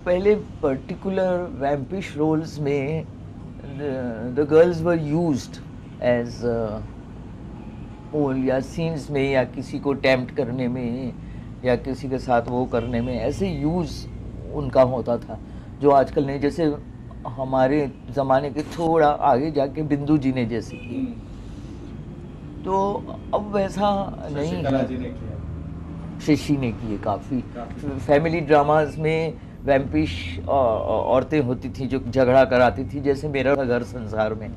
पहले particular vampish roles में the girls were used as या सीन्स में या किसी को टेम्प्ट करने में या किसी के साथ वो करने में, ऐसे यूज़ उनका होता था जो आजकल नहीं। जैसे हमारे ज़माने के थोड़ा आगे जाके बिंदु जी ने जैसे की, तो अब वैसा नहीं है। शशि ने किए काफ़ी फैमिली ड्रामाज में वैम्पिश औरतें होती थी जो झगड़ा कराती थी, जैसे मेरा घर संसार में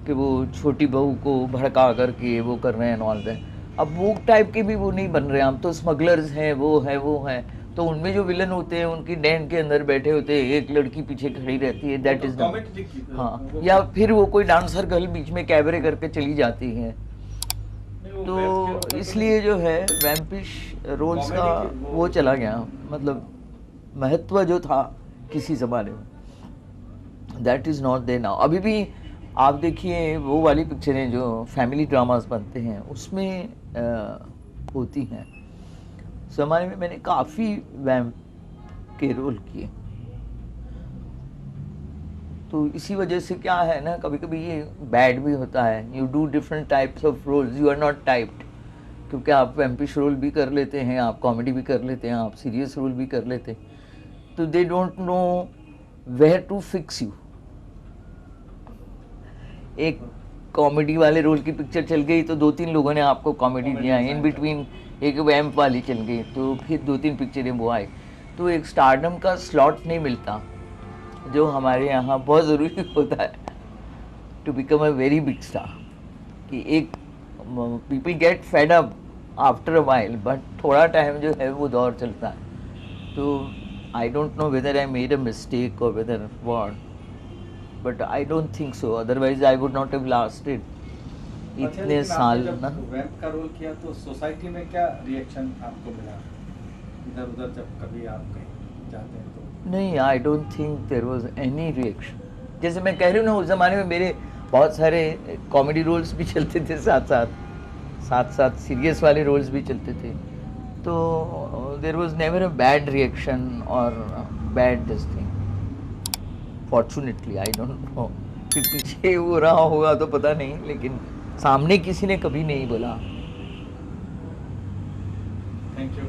कि वो छोटी बहू को भड़का करके वो कर रहे हैं ऑल दैट। अब वो टाइप के भी वो नहीं बन रहे हैं, हम तो स्मगलर्स हैं, वो हैं, तो उनमें जो विलन होते हैं उनकी डैन के अंदर बैठे होते हैं, एक लड़की पीछे खड़ी रहती है, दैट इज हाँ, या फिर वो कोई डांसर गर्ल बीच में कैबरे करके चली जाती है। तो इसलिए जो है वैम्पिश रोल्स का वो चला गया, मतलब महत्व जो था किसी ज़माने में, that is not there now. अभी भी आप देखिए वो वाली पिक्चरें जो फैमिली ड्रामास बनते हैं उसमें होती हैं। ज़माने में मैंने काफ़ी वैम्प के रोल किए, तो इसी वजह से क्या है ना, कभी कभी ये बैड भी होता है। You do different types of roles, you are not typed, क्योंकि आप वैम्पिश रोल भी कर लेते हैं, आप कॉमेडी भी कर लेते हैं, आप सीरियस रोल भी कर लेते हैं, तो they don't know where to fix you. एक कॉमेडी वाले रोल की पिक्चर चल गई तो 2-3 लोगों ने आपको कॉमेडी दिया, इन बिटवीन एक वैम्प वाली चल गई तो फिर 2-3 पिक्चरें वो आई, तो एक स्टारडम का स्लॉट नहीं मिलता जो हमारे यहाँ बहुत ज़रूरी होता है to become a very big star. कि एक people get fed up after a while, but थोड़ा टाइम जो है वो दौर चलता है। तो I don't know whether I made a mistake और whether what, but I don't think so, otherwise I would not have lasted इतने साल ना। वैम्प का रोल किया तो सोसाइटी में क्या रिएक्शन आपको मिला, इधर उधर जब कभी आप कहीं जाते हैं तो? नहीं, I don't think there was any reaction. जैसे मैं कह रही हूँ ना, उस ज़माने में मेरे बहुत सारे कॉमेडी रोल्स भी चलते थे, साथ साथ सीरियस वाले रोल्स भी चलते थे, तो there was never a bad reaction और bad this thing, fortunately. I don't know, फिर पीछे वो रहा होगा तो पता नहीं, लेकिन सामने किसी ने कभी नहीं बोला। Thank you.